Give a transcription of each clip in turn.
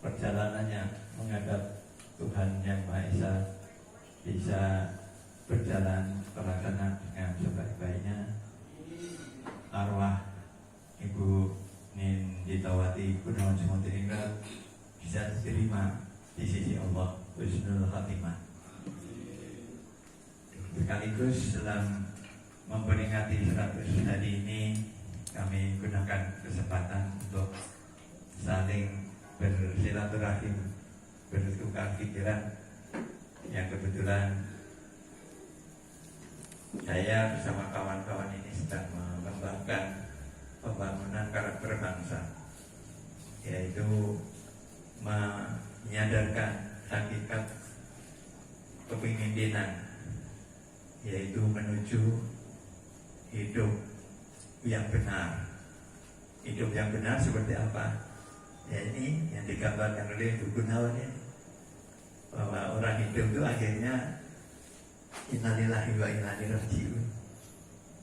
perjalanannya menghadap Tuhan Yang Maha Esa bisa berjalan terlaksana dengan sebaik-baiknya. Arwah Ibu Ninditawati Gunawan Sumontingrat bisa diterima di sisi Allah husnul khatimah. Sekaligus dalam memperingati 100 hari ini, kami gunakan kesempatan untuk saling bersilaturahim, bertukar pikiran. Yang kebetulan saya bersama kawan-kawan ini sedang mengembangkan pembangunan karakter bangsa, yaitu menyadarkan hakikat kepemimpinan, yaitu menuju hidup yang benar. Hidup yang benar seperti apa? Ya ini yang digambarkan oleh Ibu Gunawan ini, bahwa orang hidup itu akhirnya innalillahi wa inna ilaihi raji'un,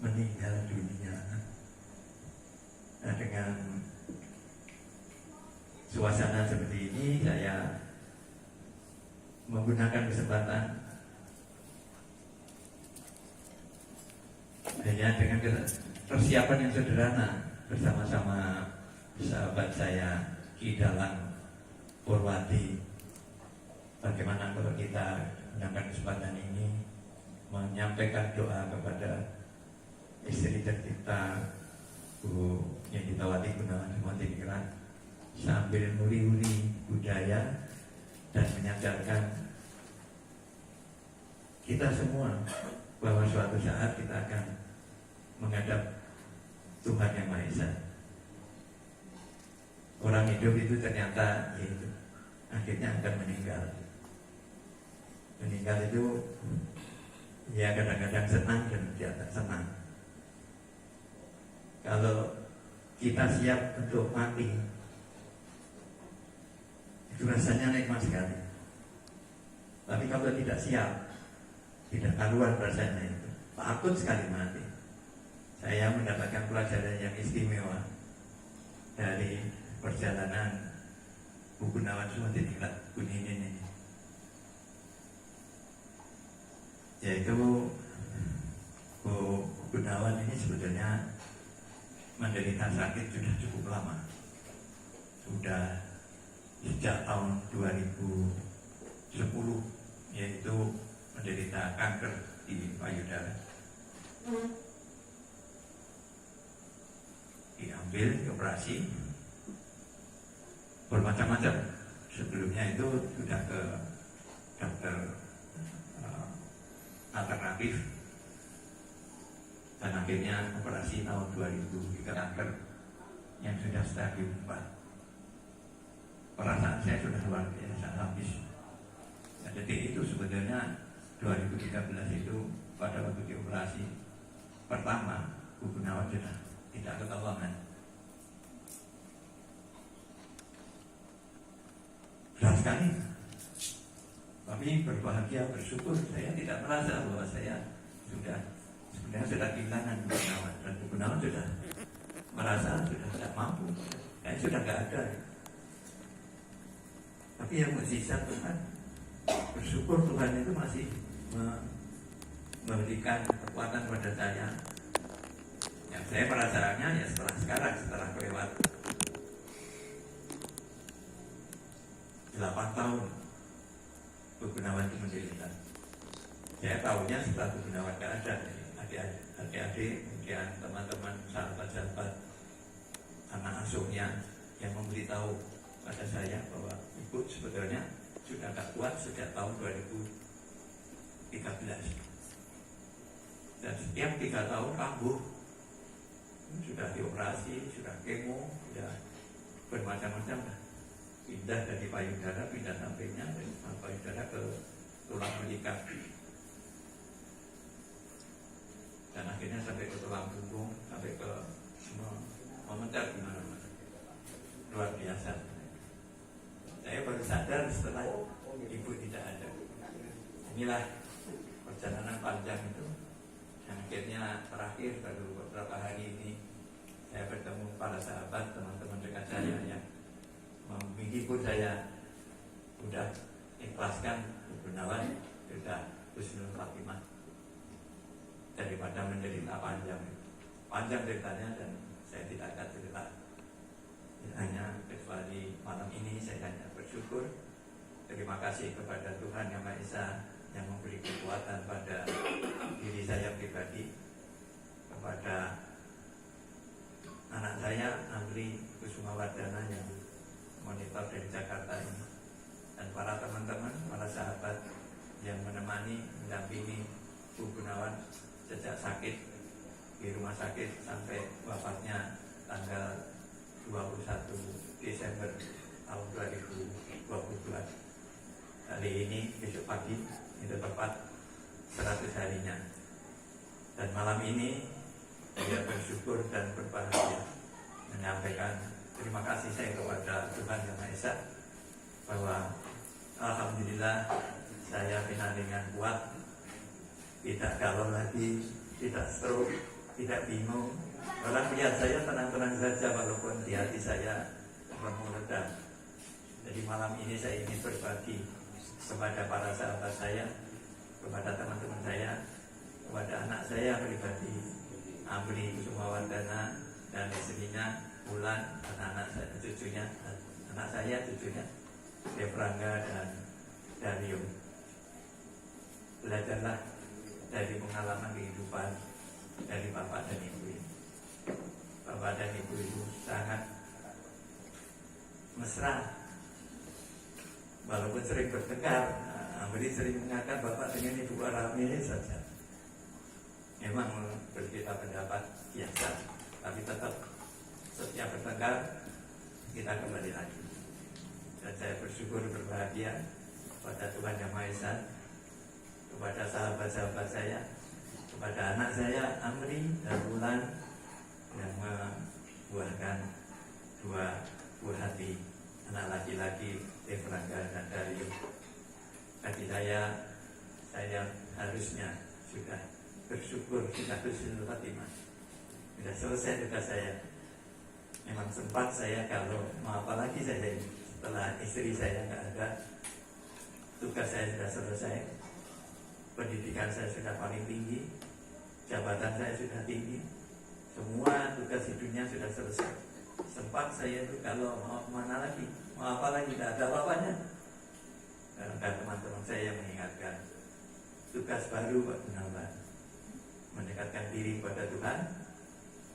meninggal dunia. Nah, dengan suasana seperti ini, saya menggunakan kesempatan hanya dengan persiapan yang sederhana bersama-sama sahabat saya Ki Dalang Purwati. Bagaimana kalau kita menggunakan kesempatan ini menyampaikan doa kepada istri tercinta Bu Ninditawati Gunawan Sumontingrat sambil nguri-nguri budaya dan menyadarkan kita semua bahwa suatu saat kita akan menghadap Tuhan Yang Maha Esa. Orang hidup itu ternyata yaitu akhirnya akan meninggal. Meninggal itu ya kadang-kadang senang dan tidak senang. Kalau kita siap untuk mati, itu rasanya nikmat sekali. Tapi kalau tidak siap, tidak karuan rasanya itu, takut sekali mati. Saya mendapatkan pelajaran yang istimewa dari perjalanan Bu Gunawan Sumontingrat Kuninin ini, yaitu Bu Gunawan ini sebetulnya menderita sakit sudah cukup lama, sudah sejak tahun 2010, yaitu menderita kanker di payudara. Diambil, dioperasi bermacam-macam. Sebelumnya itu sudah ke dokter alternatif, dan akhirnya operasi tahun 2000 kanker yang sudah stadium 4. Perasaan saya sudah luar biasa habis. Nah, detik itu sebetulnya 2013 itu pada waktu dioperasi pertama, Bu Gunawan sudah tidak ketolongan. Berat sekali. Tapi berbahagia, bersyukur, saya tidak merasa bahwa saya sebenarnya sudah kehilangan Bu Gunawan, dan Bu Gunawan sudah merasa sudah tidak mampu, saya sudah tidak ada. Tapi yang mukjizat Tuhan, bersyukur Tuhan itu masih memberikan kekuatan pada saya. Yang saya merasakannya ya setelah kelewat 8 tahun Bu Gunawan itu menderita. Saya tahunya setelah Bu Gunawan tidak ada, adik-adik, kemudian teman-teman, sahabat-sahabat, anak asuhnya yang memberitahu pada saya bahwa ibu sebetulnya sudah tak kuat sejak tahun 2013, dan setiap 3 tahun kambuh. Sudah dioperasi, sudah kemo, sudah bermacam-macam, pindah dari payudara, pindah sampingnya dari payudara ke tulang belikat, dan akhirnya sampai ke tulang punggung, sampai ke semua memencar di mana-mana. Luar biasa. Saya baru sadar setelah ibu tidak ada. Inilah perjalanan panjang itu, yang akhirnya terakhir baru beberapa hari ini saya bertemu para sahabat, teman-teman dekat saya yang menghibur saya udah ikhlaskan Gunawan sudah husnul khatimah daripada menderita panjang ceritanya, dan saya tidak akan cerita. Hanya kecuali malam ini saya hanya bersyukur, terima kasih kepada Tuhan Yang Maha Esa yang memberi kekuatan pada diri saya pribadi, kepada anak saya Amri Kusumawardana yang monitor dari Jakarta ini, dan para teman-teman, para sahabat yang menemani, mendampingi Bu Gunawan sejak sakit di rumah sakit sampai wafatnya tanggal 21 Desember tahun 2022. Hari ini, besok pagi, itu tepat 100 harinya. Dan malam ini saya bersyukur dan berbahagia menyampaikan terima kasih saya kepada Tuhan Yang Maha Esa, bahwa alhamdulillah saya dengan kuat, tidak galau lagi, tidak stroke, tidak bingung. Orang lihat saya tenang-tenang saja walaupun di hati saya meredah. Jadi malam ini saya ingin berbagi kepada para sahabat saya, kepada teman-teman saya, kepada anak saya pribadi Amri Kusumawardana dan istrinya Bulan, dan anak saya, cucunya, anak saya cucunya Devrangga dan Dario. Belajarlah dari pengalaman kehidupan dari Bapak dan Ibu ini. Bapak dan Ibu itu sangat mesra, walaupun sering bertengkar. Amri sering mengatakan Bapak dengan Ibu Arami saja. Memang berbeda pendapat biasa, tapi tetap setiap bertengkar kita kembali lagi. Dan saya bersyukur, berbahagia kepada Tuhan Yang Maha Esa, kepada sahabat-sahabat saya, kepada anak saya Amri dan Bulan yang membuahkan 2 buah hati, anak laki-laki Devrangga dan Dario. Bagi saya harusnya sudah bersyukur, sudah husnul khatimah, sudah selesai tugas saya. Memang sempat saya kalau mau apa lagi saya setelah istri saya nggak ada, tugas saya sudah selesai, pendidikan saya sudah paling tinggi, jabatan saya sudah tinggi, semua tugas hidupnya sudah selesai. Sempat saya itu kalau mau kemana lagi, mau apa lagi, tidak ada apa-apanya. Dan teman-teman saya yang mengingatkan, tugas baru Pak Gunawan, mendekatkan diri kepada Tuhan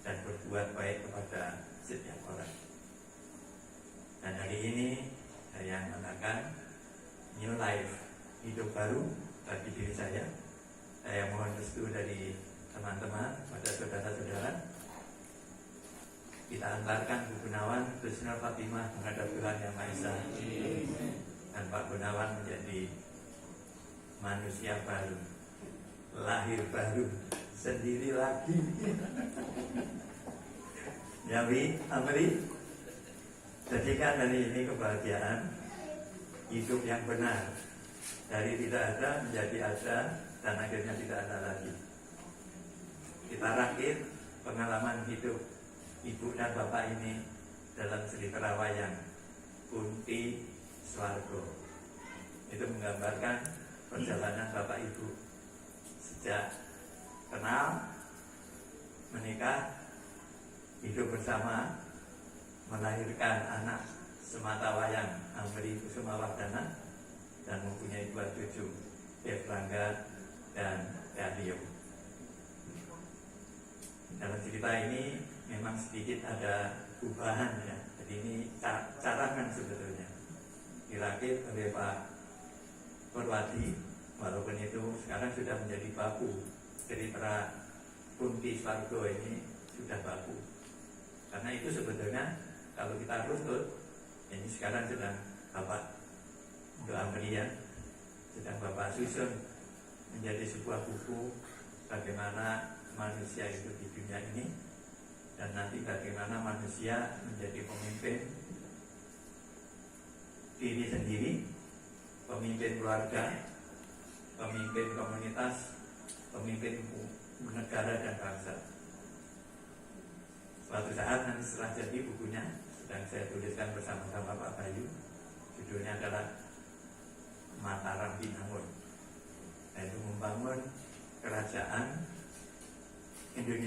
dan berbuat baik kepada setiap orang. Dan hari ini saya mengatakan new life, hidup baru bagi diri saya. Saya mohon restu dari teman-teman, pada saudara-saudara, kita antarkan Bu Gunawan husnul khatimah menghadap Tuhan Yang Maha Esa, dan Pak Gunawan menjadi manusia baru, lahir baru, sendiri lagi. Ya Wi, Amri, jadikan hari ini kebahagiaan, hidup yang benar, dari tidak ada menjadi ada, dan akhirnya tidak ada lagi. Kita rakit pengalaman hidup Ibu dan Bapak ini dalam cerita wayang Kunti Swargo. Itu menggambarkan perjalanan Bapak Ibu sejak kenal, menikah, hidup bersama, melahirkan anak semata wayang Amri Kusumawardana, dan mempunyai 2 cucu, Devrangga dan Dario. Dalam cerita ini memang sedikit ada perubahan ya. Jadi ini carangan sebetulnya dirakit oleh Pak Purwadi, walaupun itu sekarang sudah menjadi baku. Cerita Kunti Swargo ini sudah baku, karena itu sebetulnya kalau kita runut, ini sekarang sedang Bapak untuk Amri ya, sedang Bapak susun menjadi sebuah buku bagaimana manusia itu di dunia ini, dan nanti bagaimana manusia menjadi pemimpin diri sendiri, pemimpin keluarga, pemimpin komunitas, pemimpin negara dan bangsa. Suatu saat nanti setelah jadi bukunya sedang saya tuliskan bersama-sama Pak Bayu, judulnya adalah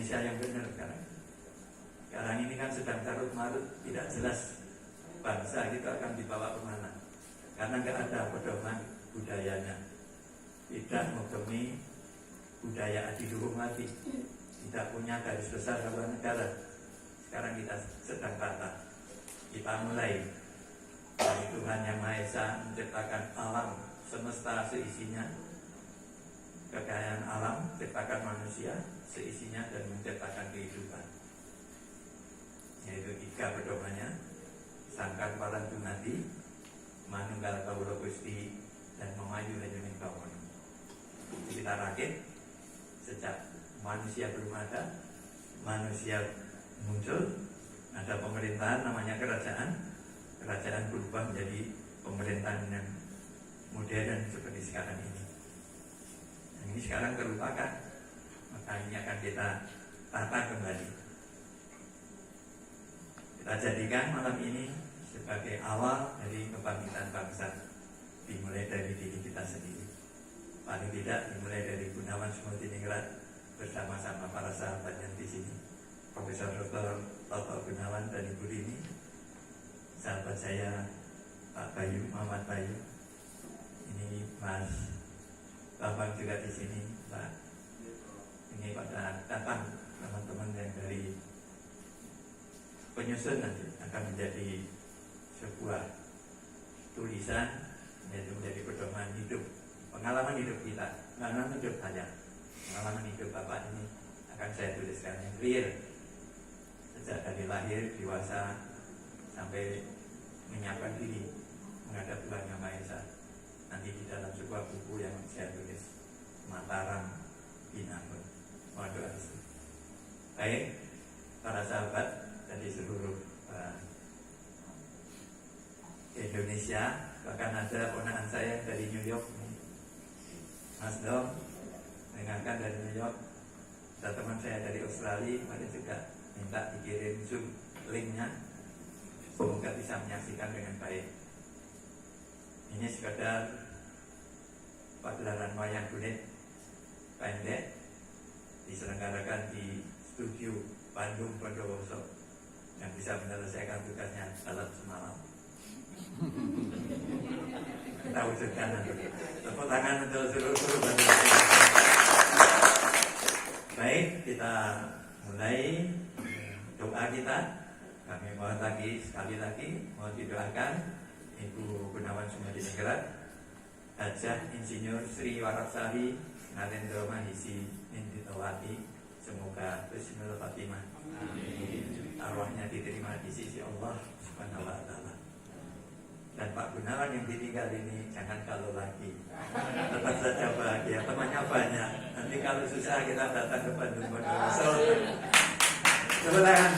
Indonesia yang benar sekarang. Sekarang ini kan sedang carut marut, tidak jelas bangsa kita akan dibawa kemana, karena nggak ada pedoman budayanya, tidak mempunyai budaya adiluhung lagi, tidak punya garis besar haluan negara. Sekarang kita sedang tata, kita mulai dari Tuhan Yang Maha Esa menciptakan alam semesta seisinya, kekayaan alam, menciptakan manusia seisinya dan menciptakan kehidupan, yaitu 3 pedomannya: sangkan paran dumati, manunggal kawula Gusti, dan memayu hajuning kawono. Kita rakit sejak manusia belum ada, manusia muncul, ada pemerintahan namanya kerajaan berubah menjadi pemerintahan yang modern seperti sekarang ini. Yang ini sekarang terlupakan, maka ini akan kita tata kembali. Kita jadikan malam ini sebagai awal dari kebangkitan bangsa, dimulai dari diri kita sendiri. Paling tidak dimulai dari Gunawan Sumodiningrat bersama-sama para sahabat yang di sini, Profesor Dr. Toto Gunawan dan Ibu Rini, sahabat saya Pak Bayu, Muhammad Bayu, ini Mas Bambang juga di sini, Pak. Ini pada datang teman-teman yang dari penyusun nanti akan menjadi sebuah tulisan, yaitu menjadi pedoman hidup, pengalaman hidup kita, pengalaman hidup saya, pengalaman hidup Bapak ini akan saya tuliskan yang real, sejak dari lahir, dewasa, sampai menyiapkan diri menghadap Tuhan Yang Maha Esa. Nanti di dalam sebuah buku yang saya tulis, Mataram Binangun. Mohon doa restu. Baik, para sahabat dari seluruh Indonesia, bahkan ada ponakan saya dari New York, Mas Dom, dengarkan dari New York. Ada teman saya dari Australia, kemarin juga minta dikirim Zoom linknya, semoga bisa menyaksikan dengan baik. Ini sekadar pagelaran wayang kulit pendek diselenggarakan di studio Bandung Bondowoso, yang bisa menyelesaikan tugasnya dalam semalam. Kita wujudkan nanti. Tepuk tangan untuk seluruh Bandung. Baik, kita mulai doa kita. Kami mohon lagi, sekali lagi mohon didoakan Ibu Gunawan Sumodiningrat, Hajah Insinyur Sri Warapsari Narendra Mahisi Ninditawati, semoga Husnul Fatimah. Arwahnya diterima di sisi Allah Subhanahu wa Ta'ala. Dan Pak Gunawan yang ditinggal ini jangan kalau lagi, tetap saja bahagia, temannya banyak. Nanti kalau susah kita datang ke Bandung Bondowoso. Silakan.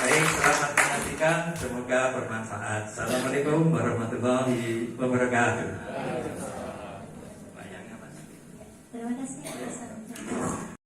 Baik, selamat menyaksikan, semoga bermanfaat. Assalamualaikum warahmatullahi wabarakatuh. Terima kasih atas